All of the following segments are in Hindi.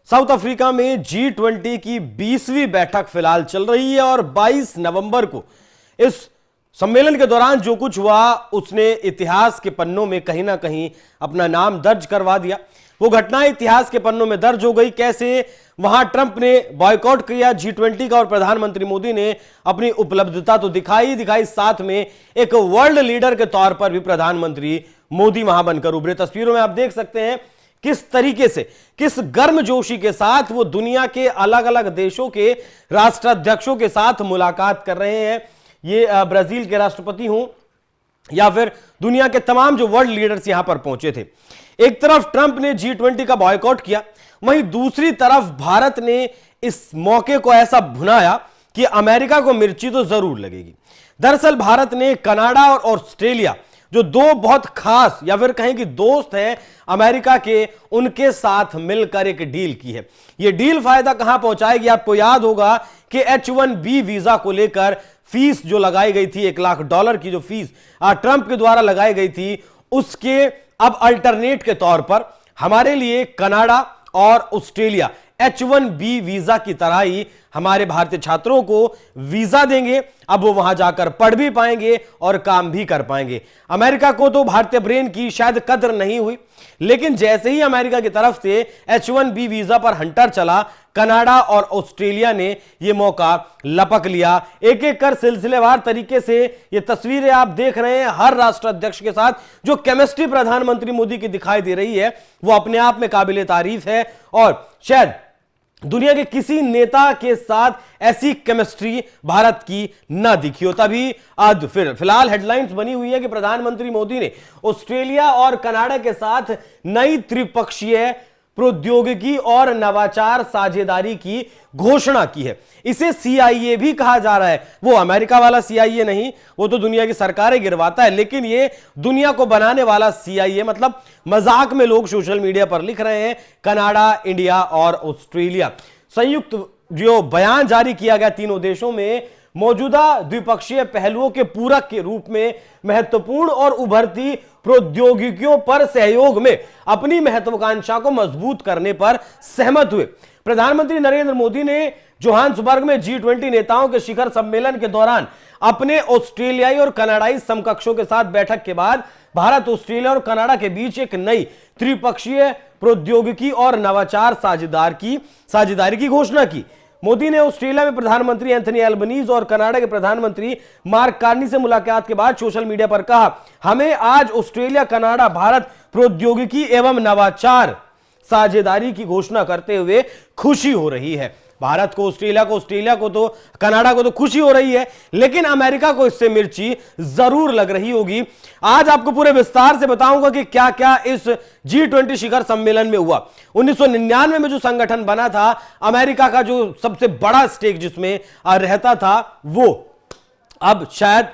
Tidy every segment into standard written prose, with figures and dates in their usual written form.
साउथ अफ्रीका में G20 की 20वीं बैठक फिलहाल चल रही है और 22 नवंबर को इस सम्मेलन के दौरान जो कुछ हुआ उसने इतिहास के पन्नों में कहीं ना कहीं अपना नाम दर्ज करवा दिया। वो घटनाएं इतिहास के पन्नों में दर्ज हो गई। कैसे वहां ट्रंप ने बॉयकॉट किया G20 का और प्रधानमंत्री मोदी ने अपनी उपलब्धता तो दिखाई, साथ में एक वर्ल्ड लीडर के तौर पर भी प्रधानमंत्री मोदी वहां बनकर उभरे। तस्वीरों में आप देख सकते हैं किस तरीके से, किस गर्मजोशी के साथ वो दुनिया के अलग अलग देशों के राष्ट्राध्यक्षों के साथ मुलाकात कर रहे हैं। ये ब्राजील के राष्ट्रपति हों या फिर दुनिया के तमाम जो वर्ल्ड लीडर्स यहां पर पहुंचे थे। एक तरफ ट्रंप ने G20 का बॉयकॉट किया, वहीं दूसरी तरफ भारत ने इस मौके को ऐसा भुनाया कि अमेरिका को मिर्ची तो जरूर लगेगी। दरअसल भारत ने कनाडा और ऑस्ट्रेलिया, जो दो बहुत खास या फिर कहें कि दोस्त हैं अमेरिका के, उनके साथ मिलकर एक डील की है। यह डील फायदा कहां पहुंचाएगी? आपको याद होगा कि H1B वीजा को लेकर फीस जो लगाई गई थी, $1 लाख की जो फीस ट्रंप के द्वारा लगाई गई थी, उसके अब अल्टरनेट के तौर पर हमारे लिए कनाडा और ऑस्ट्रेलिया H1B वीजा की तरह ही हमारे भारतीय छात्रों को वीजा देंगे। अब वो वहां जाकर पढ़ भी पाएंगे और काम भी कर पाएंगे। अमेरिका को तो भारतीय ब्रेन की शायद कद्र नहीं हुई, लेकिन जैसे ही अमेरिका की तरफ से H1B वीजा पर हंटर चला, कनाडा और ऑस्ट्रेलिया ने यह मौका लपक लिया। एक एक कर सिलसिलेवार तरीके से ये तस्वीरें आप देख रहे हैं हर राष्ट्राध्यक्ष के साथ। जो केमिस्ट्री प्रधानमंत्री मोदी की दिखाई दे रही है वो अपने आप में काबिले तारीफ है और शायद दुनिया के किसी नेता के साथ ऐसी केमिस्ट्री भारत की ना दिखी हो। तभी आज फिलहाल हेडलाइंस बनी हुई है कि प्रधानमंत्री मोदी ने ऑस्ट्रेलिया और कनाडा के साथ नई त्रिपक्षीय प्रौद्योगिकी और नवाचार साझेदारी की घोषणा की है। इसे CIA भी कहा जा रहा है। वो अमेरिका वाला CIA नहीं, वो तो दुनिया की सरकारें गिरवाता है, लेकिन ये दुनिया को बनाने वाला CIA, मतलब मजाक में लोग सोशल मीडिया पर लिख रहे हैं कनाडा, इंडिया और ऑस्ट्रेलिया। संयुक्त जो बयान जारी किया गया तीनों देशों में मौजूदा द्विपक्षीय पहलुओं के पूरक के रूप में महत्वपूर्ण और उभरती प्रौद्योगिकियों पर सहयोग में अपनी महत्वाकांक्षा को मजबूत करने पर सहमत हुए। प्रधानमंत्री नरेंद्र मोदी ने जोहान्सबर्ग में G20 नेताओं के शिखर सम्मेलन के दौरान अपने ऑस्ट्रेलियाई और कनाडाई समकक्षों के साथ बैठक के बाद भारत, ऑस्ट्रेलिया और कनाडा के बीच एक नई त्रिपक्षीय प्रौद्योगिकी और नवाचार साझेदारी की घोषणा की। मोदी ने ऑस्ट्रेलिया में प्रधानमंत्री एंथनी एल्बनीज और कनाडा के प्रधानमंत्री मार्क कार्नी से मुलाकात के बाद सोशल मीडिया पर कहा, हमें आज ऑस्ट्रेलिया, कनाडा, भारत प्रौद्योगिकी एवं नवाचार साझेदारी की घोषणा करते हुए खुशी हो रही है। भारत को, ऑस्ट्रेलिया को तो, कनाडा को तो खुशी हो रही है, लेकिन अमेरिका को इससे मिर्ची जरूर लग रही होगी। आज आपको पूरे विस्तार से बताऊंगा कि क्या क्या इस G20 शिखर सम्मेलन में हुआ। 1999 में जो संगठन बना था, अमेरिका का जो सबसे बड़ा स्टेक जिसमें रहता था, वो अब शायद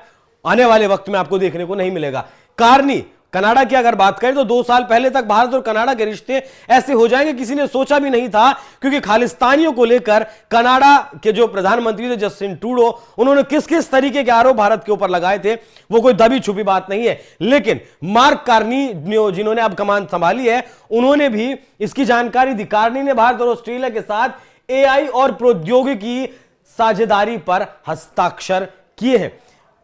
आने वाले वक्त में आपको देखने को नहीं मिलेगा। कार्नी, कनाडा की अगर बात करें तो 2 साल पहले तक भारत और कनाडा के रिश्ते ऐसे हो जाएंगे किसी ने सोचा भी नहीं था, क्योंकि खालिस्तानियों को लेकर कनाडा के जो प्रधानमंत्री थे जस्टिन ट्रूडो, उन्होंने किस किस तरीके के आरोप भारत के ऊपर लगाए थे वो कोई दबी छुपी बात नहीं है। लेकिन मार्क कार्नी जिन्होंने अब कमान संभाली है, उन्होंने भी इसकी जानकारी दी। कार्नी ने भारत और ऑस्ट्रेलिया के साथ AI और प्रौद्योगिकी साझेदारी पर हस्ताक्षर किए हैं।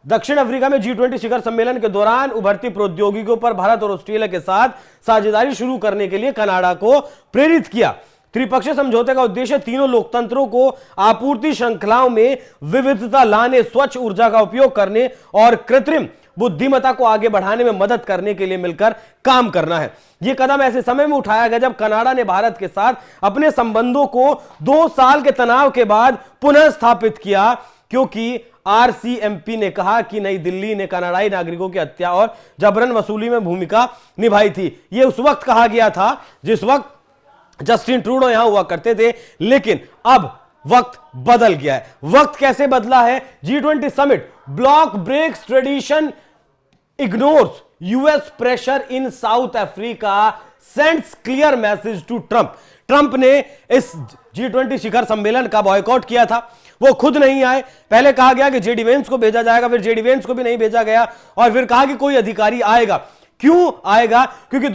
दक्षिण अफ्रीका में G20 शिखर सम्मेलन के दौरान उभरती प्रौद्योगिकियों पर भारत और ऑस्ट्रेलिया के साथ साझेदारी शुरू करने के लिए कनाडा को प्रेरित किया। त्रिपक्षीय समझौते का उद्देश्य तीनों लोकतंत्रों को आपूर्ति श्रृंखलाओं में विविधता लाने, स्वच्छ ऊर्जा का उपयोग करने और कृत्रिम बुद्धिमत्ता को आगे बढ़ाने में मदद करने के लिए मिलकर काम करना है। यह कदम ऐसे समय में उठाया गया जब कनाडा ने भारत के साथ अपने संबंधों को 2 साल के तनाव के बाद पुनः स्थापित किया, क्योंकि RCMP ने कहा कि नई दिल्ली ने कनाडाई नागरिकों की हत्या और जबरन वसूली में भूमिका निभाई थी। यह उस वक्त कहा गया था जिस वक्त जस्टिन ट्रूडो यहां हुआ करते थे, लेकिन अब वक्त बदल गया है। वक्त कैसे बदला है? G20 summit, bloc breaks tradition, ignores US pressure in South Africa, sends clear message to Trump. Trump ने इस G20 शिखर सम्मेलन का बॉयकॉट किया था, वो खुद नहीं आए। पहले कहा गया कि JD Vance को भेजा जाएगा, फिर JD Vance को भी नहीं भेजा गया और फिर कहा कि कोई अधिकारी आएगा। क्यों आएगा? क्योंकि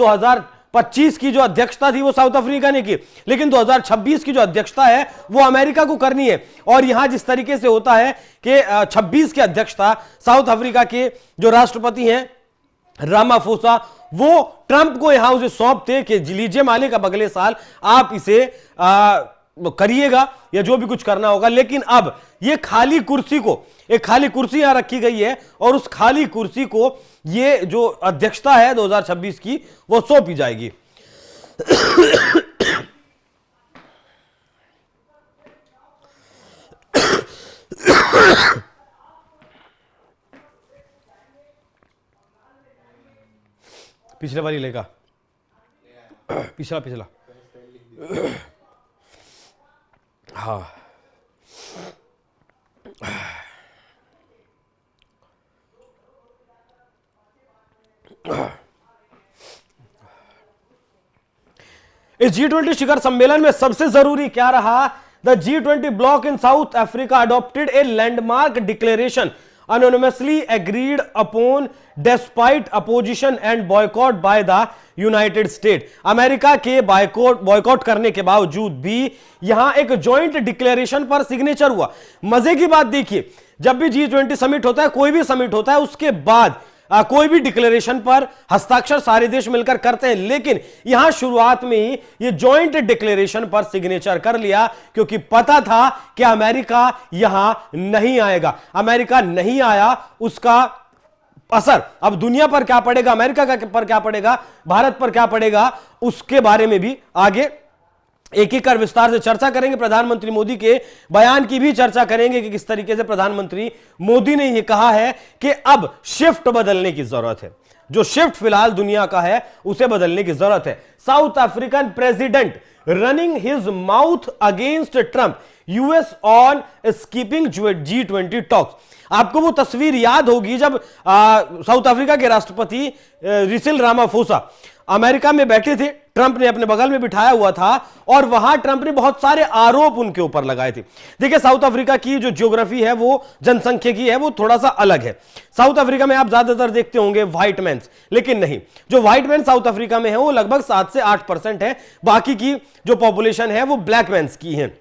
2025 की जो अध्यक्षता थी वो साउथ अफ्रीका ने की, लेकिन 2026 की जो अध्यक्षता है वो अमेरिका को करनी है। और यहां जिस तरीके से होता है कि 26 की अध्यक्षता साउथ अफ्रीका के जो राष्ट्रपति हैं रामाफोसा, वो ट्रंप को यहां उसे सौंपते कि लीजिए मालिक, अब अगले साल आप इसे करिएगा या जो भी कुछ करना होगा। लेकिन अब ये खाली कुर्सी को, एक खाली कुर्सी यहां रखी गई है और उस खाली कुर्सी को ये जो अध्यक्षता है 2026 की वो सौंपी जाएगी। पिछले वाली लेगा, पिछला पिछला, हाँ इस G20 शिखर सम्मेलन में सबसे जरूरी क्या रहा? The G20 block in South Africa adopted a landmark declaration anonymously agreed upon despite opposition and boycott by the United state. America के बॉयकॉट करने के बावजूद भी यहां एक जॉइंट डिक्लेरेशन पर सिग्नेचर हुआ। मजे की बात देखिए, जब भी G20 समिट होता है, कोई भी समिट होता है, उसके बाद कोई भी डिक्लेरेशन पर हस्ताक्षर सारे देश मिलकर करते हैं, लेकिन यहां शुरुआत में ही ये जॉइंट डिक्लेरेशन पर सिग्नेचर कर लिया, क्योंकि पता था कि अमेरिका यहां नहीं आएगा। अमेरिका नहीं आया, उसका असर अब दुनिया पर क्या पड़ेगा, अमेरिका का पर क्या पड़ेगा, भारत पर क्या पड़ेगा, उसके बारे में भी आगे एक एक कर विस्तार से चर्चा करेंगे। प्रधानमंत्री मोदी के बयान की भी चर्चा करेंगे कि किस तरीके से प्रधानमंत्री मोदी ने यह कहा है कि अब शिफ्ट बदलने की जरूरत है। जो शिफ्ट फिलहाल दुनिया का है उसे बदलने की जरूरत है। South African president running his mouth against Trump, US on skipping G20 talks. आपको वो तस्वीर याद होगी जब साउथ अफ्रीका के राष्ट्रपति रिसिल रामाफोसा अमेरिका में बैठे थे, ट्रंप ने अपने बगल में बिठाया हुआ था और वहां ट्रंप ने बहुत सारे आरोप उनके ऊपर लगाए थे। देखिए, साउथ अफ्रीका की जो ज्योग्राफी है वो जनसंख्यिकी है, वो थोड़ा सा अलग है। साउथ अफ्रीका में आप ज्यादातर देखते होंगे व्हाइट मैन, लेकिन नहीं, जो व्हाइट मैन साउथ अफ्रीका में है वो लगभग 7 से 8% है। बाकी की जो पॉपुलेशन है वो ब्लैक मैन की है।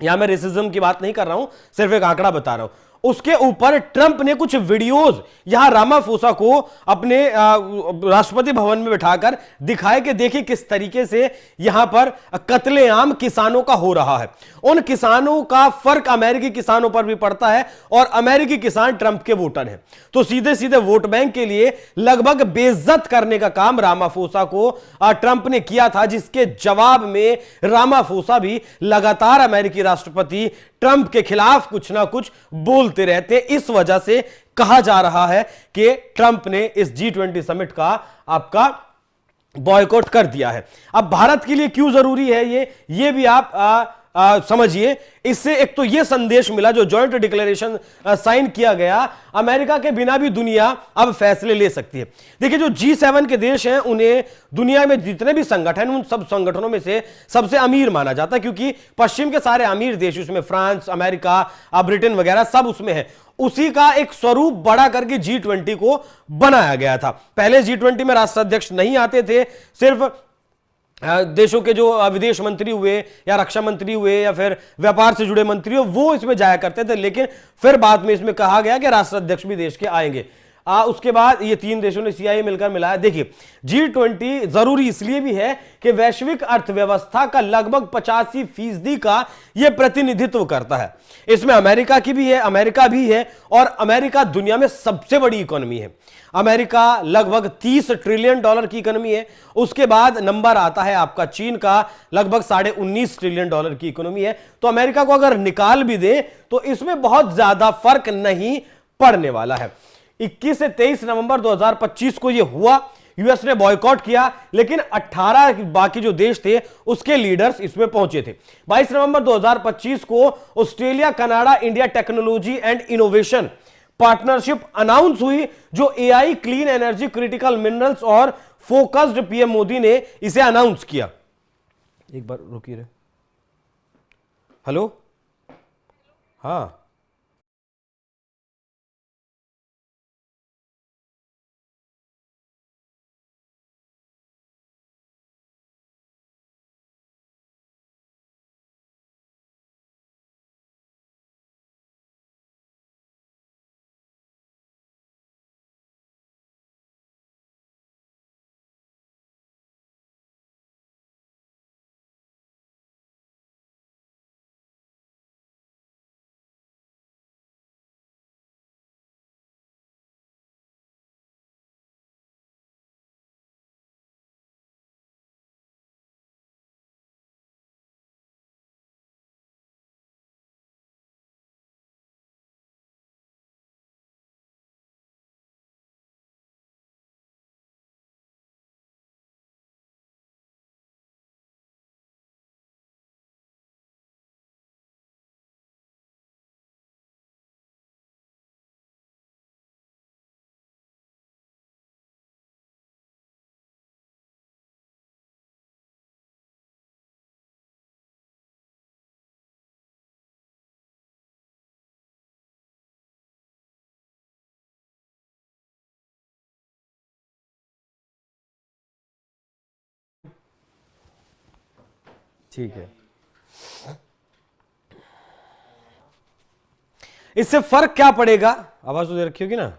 यहां मैं रेसिज्म की बात नहीं कर रहा हूं, सिर्फ एक आंकड़ा बता रहा हूं। उसके ऊपर ट्रंप ने कुछ वीडियोस यहां रामाफोसा को अपने राष्ट्रपति भवन में बिठाकर दिखाए कि देखिए किस तरीके से यहां पर कत्लेआम किसानों का हो रहा है। उन किसानों का फर्क अमेरिकी किसानों पर भी पड़ता है और अमेरिकी किसान ट्रंप के वोटर हैं, तो सीधे सीधे वोट बैंक के लिए लगभग बेइज्जत करने का काम रामाफोसा को ट्रंप ने किया था, जिसके जवाब में रामाफोसा भी लगातार अमेरिकी राष्ट्रपति ट्रंप के खिलाफ कुछ ना कुछ बोलते रहते। इस वजह से कहा जा रहा है कि ट्रंप ने इस G20 समिट का आपका बॉयकॉट कर दिया है। अब भारत के लिए क्यों जरूरी है ये भी आप समझिए। इससे एक तो यह संदेश मिला, जो जॉइंट डिक्लेरेशन साइन किया गया, अमेरिका के बिना भी दुनिया अब फैसले ले सकती है। देखिए, जो G7 के देश हैं उन्हें दुनिया में जितने भी संगठन, उन सब संगठनों में से सबसे अमीर माना जाता है, क्योंकि पश्चिम के सारे अमीर देश, उसमें फ्रांस, अमेरिका, ब्रिटेन वगैरह सब उसमें है। उसी का एक स्वरूप बड़ा करके G20 को बनाया गया था। पहले G20 में राष्ट्राध्यक्ष नहीं आते थे, सिर्फ देशों के जो विदेश मंत्री हुए या रक्षा मंत्री हुए या फिर व्यापार से जुड़े मंत्री हो, वो इसमें जाया करते थे। लेकिन फिर बाद में इसमें कहा गया कि राष्ट्राध्यक्ष भी देश के आएंगे। उसके बाद ये 3 देशों ने CIA मिलकर मिलाया। देखिए, G20 जरूरी इसलिए भी है कि वैश्विक अर्थव्यवस्था का लगभग 85% का यह प्रतिनिधित्व करता है। इसमें अमेरिका की भी है, अमेरिका भी है, और अमेरिका दुनिया में सबसे बड़ी इकोनॉमी है। अमेरिका लगभग $30 ट्रिलियन की इकोनॉमी है। उसके बाद नंबर आता है आपका चीन का, लगभग $19.5 ट्रिलियन की इकोनॉमी है। तो अमेरिका को अगर निकाल भी दे तो इसमें बहुत ज्यादा फर्क नहीं पड़ने वाला है। 21 से 23 नवंबर 2025 को यह हुआ। यूएस ने बॉयकॉट किया, लेकिन 18 बाकी जो देश थे उसके लीडर्स इसमें पहुंचे थे। 22 नवंबर 2025 को Australia Canada India technology and innovation partnership announce हुई, जो AI, clean energy, critical minerals और फोकस्ड PM मोदी ने इसे अनाउंस किया। एक बार रुकिए, हेलो, हाँ। ठीक है, इससे फर्क क्या पड़ेगा, आवाज तो दे रखी होगी ना,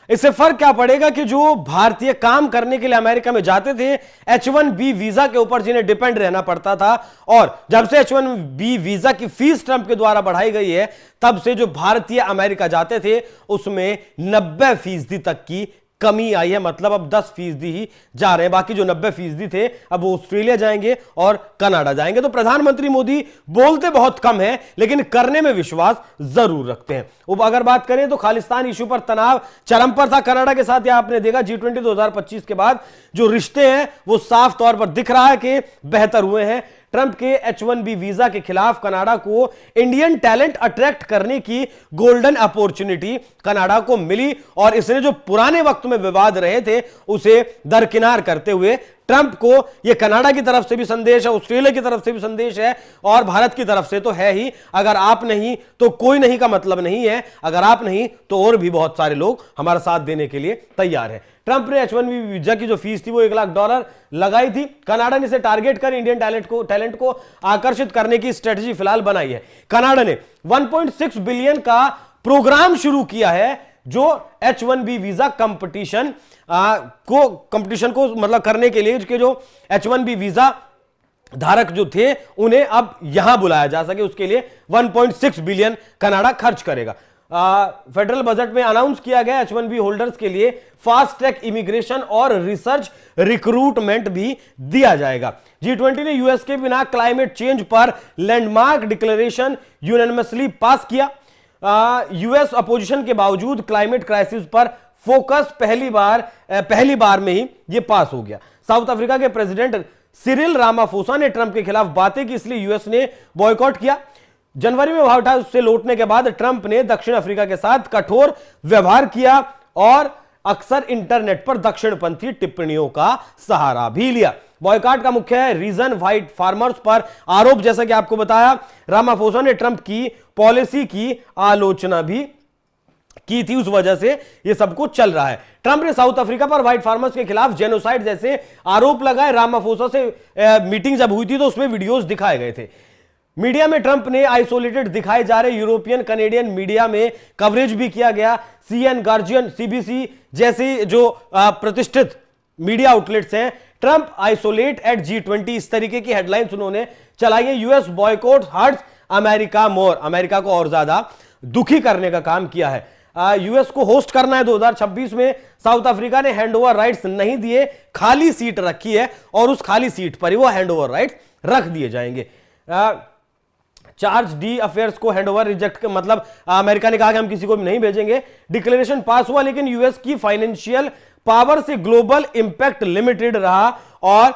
इससे फर्क क्या पड़ेगा कि जो भारतीय काम करने के लिए अमेरिका में जाते थे H1B वीजा के ऊपर, जिन्हें डिपेंड रहना पड़ता था, और जब से H1B वीजा की फीस ट्रंप के द्वारा बढ़ाई गई है, तब से जो भारतीय अमेरिका जाते थे उसमें 90% तक की कमी आई है। मतलब अब 10% ही जा रहे हैं, बाकी जो 90% थे अब वो ऑस्ट्रेलिया जाएंगे और कनाडा जाएंगे। तो प्रधानमंत्री मोदी बोलते बहुत कम है लेकिन करने में विश्वास जरूर रखते हैं। अब अगर बात करें तो खालिस्तान इशू पर तनाव चरम पर था कनाडा के साथ। यह आपने देखा G20 2025 के बाद जो रिश्ते हैं वो साफ तौर पर दिख रहा है कि बेहतर हुए हैं। ट्रंप के H1B वीजा के खिलाफ कनाडा को इंडियन टैलेंट अट्रैक्ट करने की गोल्डन अपॉर्चुनिटी कनाडा को मिली, और इसने जो पुराने वक्त में विवाद रहे थे उसे दरकिनार करते हुए ट्रंप को यह कनाडा की तरफ से भी संदेश है, ऑस्ट्रेलिया की तरफ से भी संदेश है, और भारत की तरफ से तो है ही। अगर आप नहीं तो कोई नहीं का मतलब नहीं है, अगर आप नहीं तो और भी बहुत सारे लोग हमारा साथ देने के लिए तैयार हैं। ट्रंप ने H1B वीजा की जो फीस थी वो $1 लाख लगाई थी। कनाडा ने इसे टारगेट कर इंडियन टैलेंट को आकर्षित करने की स्ट्रेटजी फिलहाल बनाई है। कनाडा ने 1.6 बिलियन का प्रोग्राम शुरू किया है जो H1B वीजा कंपटीशन को मतलब करने के लिए कि जो H1B वीजा धारक जो थे उन्हें अब यहां बुलाया जा सके, उसके लिए 1.6 बिलियन कनाडा खर्च करेगा। फेडरल बजट में अनाउंस किया गया H1B होल्डर्स के लिए फास्ट ट्रैक इमिग्रेशन और रिसर्च रिक्रूटमेंट भी दिया जाएगा। G20 ने यूएस के बिना क्लाइमेट चेंज पर लैंडमार्क डिक्लेरेशन यूनानिमसली पास किया। यूएस अपोजिशन के बावजूद क्लाइमेट क्राइसिस पर फोकस पहली बार में ही यह पास हो गया। साउथ अफ्रीका के प्रेसिडेंट सिरिल रामाफोसा ने ट्रंप के खिलाफ बातें की, इसलिए यूएस ने बॉयकॉट किया। जनवरी में व्हाइट हाउस से लौटने के बाद ट्रंप ने दक्षिण अफ्रीका के साथ कठोर व्यवहार किया और अक्सर इंटरनेट पर दक्षिणपंथी टिप्पणियों का सहारा भी लिया। बॉयकॉट का मुख्य रीजन व्हाइट फार्मर्स पर आरोप, जैसा कि आपको बताया, रामाफोसा ने ट्रंप की पॉलिसी की आलोचना भी की थी, उस वजह से यह सब कुछ चल रहा है। ट्रंप ने साउथ अफ्रीका पर व्हाइट फार्मर्स के खिलाफ जेनोसाइड जैसे आरोप लगाए। रामाफोसा से मीटिंग जब हुई थी तो उसमें वीडियोस दिखाए गए थे। मीडिया में ट्रंप ने आइसोलेटेड दिखाए जा रहे यूरोपियन कनेडियन मीडिया में कवरेज भी किया गया। CNN, गार्जियन, CBC जैसे जो प्रतिष्ठित मीडिया आउटलेट्स हैं, ट्रंप आइसोलेट एट G20 इस तरीके की हेडलाइंस उन्होंने चलाई है। यूएस बॉयकॉट हर्ट्स अमेरिका मोर, अमेरिका को और ज्यादा दुखी करने का काम किया है। यूएस को होस्ट करना है 2026 में। साउथ अफ्रीका ने हैंडओवर राइट्स नहीं दिए, खाली सीट रखी है और उस खाली सीट पर ही वो हैंडओवर राइट्स रख दिए जाएंगे। चार्ज डी अफेयर्स को हैंडओवर रिजेक्ट, मतलब अमेरिका ने कहा कि हम किसी को भी नहीं भेजेंगे। डिक्लेरेशन पास हुआ लेकिन यूएस की फाइनेंशियल पावर से ग्लोबल इंपैक्ट लिमिटेड रहा और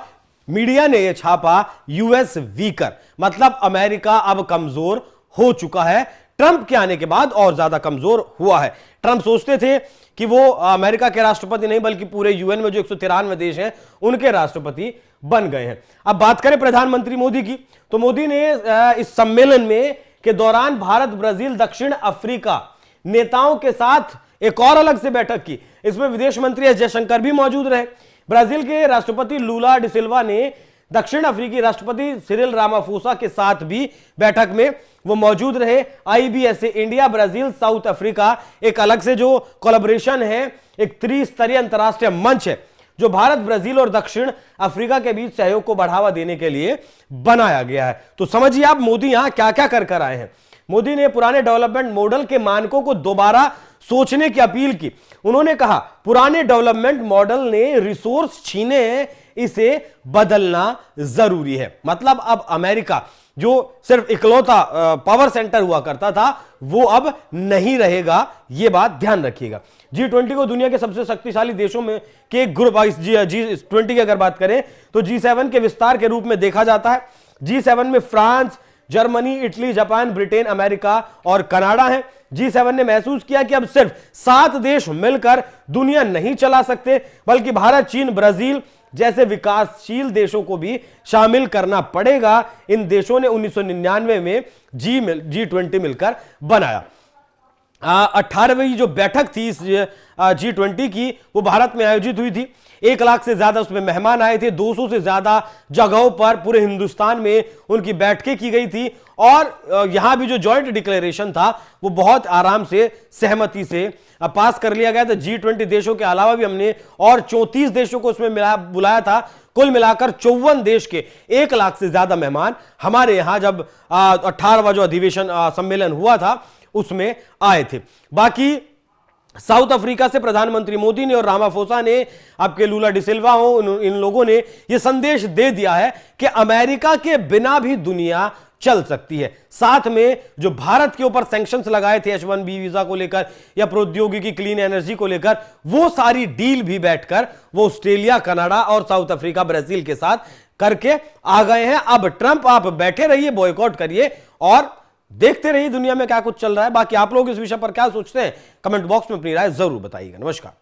मीडिया ने यह छापा यूएस वीकर, मतलब अमेरिका अब कमजोर हो चुका है। ट्रंप के आने के बाद और ज्यादा कमजोर हुआ है। ट्रंप सोचते थे कि वो अमेरिका के राष्ट्रपति नहीं बल्कि पूरे यूएन में जो 193 देश हैं उनके राष्ट्रपति बन गए हैं। अब बात करें प्रधानमंत्री मोदी की, तो मोदी ने इस सम्मेलन में के दौरान भारत, ब्राजील, दक्षिण अफ्रीका नेताओं के साथ एक और अलग से बैठक की। इसमें विदेश मंत्री एस जयशंकर भी मौजूद रहे। ब्राजील के राष्ट्रपति लूला डिसिल्वा ने दक्षिण अफ्रीकी राष्ट्रपति सिरिल रामाफोसा के साथ भी बैठक में वो मौजूद रहे। IBSA India, Brazil, south Africa एक अलग से जो कोलैबोरेशन है, एक त्रिस्तरीय अंतरराष्ट्रीय मंच है जो भारत, ब्राजील और दक्षिण अफ्रीका के बीच सहयोग को बढ़ावा देने के लिए बनाया गया है। तो समझिए आप मोदी यहां क्या क्या कर आए हैं। मोदी ने पुराने डेवलपमेंट मॉडल के मानकों को दोबारा सोचने की अपील की। उन्होंने कहा पुराने डेवलपमेंट मॉडल ने रिसोर्स छीने हैं, इसे बदलना जरूरी है। मतलब अब अमेरिका जो सिर्फ इकलौता पावर सेंटर हुआ करता था वो अब नहीं रहेगा, यह बात ध्यान रखिएगा। G20 को दुनिया के सबसे शक्तिशाली देशों में के ग्रुप, G20 की अगर बात करें तो G7 के विस्तार के रूप में देखा जाता है। G7 में France, Germany, Italy, Japan, Britain, America और कनाडा है। G7 ने महसूस किया कि अब सिर्फ 7 देश मिलकर दुनिया नहीं चला सकते बल्कि भारत, चीन, ब्राजील जैसे विकासशील देशों को भी शामिल करना पड़ेगा। इन देशों ने 1999 में G20 मिलकर बनाया। 18वीं जो बैठक थी इस G20 की, वो भारत में आयोजित हुई थी। 1 लाख से ज्यादा उसमें मेहमान आए थे, 200 से ज्यादा जगहों पर पूरे हिंदुस्तान में उनकी बैठकें की गई थी और यहां भी जो जॉइंट डिक्लेरेशन था वो बहुत आराम से सहमति से पास कर लिया गया था। G20 देशों के अलावा भी हमने और 34 देशों को उसमें बुलाया था। कुल मिलाकर 54 देश के 1 लाख से ज्यादा मेहमान हमारे यहां जब 18वां जो अधिवेशन सम्मेलन हुआ था उसमें आए थे। बाकी साउथ अफ्रीका से प्रधानमंत्री मोदी ने और रामाफोसा ने, आपके लूला डिसिल्वा हो, इन लोगों ने यह संदेश दे दिया है कि अमेरिका के बिना भी दुनिया चल सकती है। साथ में जो भारत के ऊपर सैंक्शंस लगाए थे H1B वीजा को लेकर या प्रौद्योगिकी क्लीन एनर्जी को लेकर, वो सारी डील भी बैठकर वो ऑस्ट्रेलिया, कनाडा और साउथ अफ्रीका, ब्राजील के साथ करके आ गए हैं। अब ट्रंप, आप बैठे रहिए, बॉयकॉट करिए और देखते रहिए दुनिया में क्या कुछ चल रहा है। बाकी आप लोग इस विषय पर क्या सोचते हैं, कमेंट बॉक्स में अपनी राय जरूर बताइएगा। नमस्कार।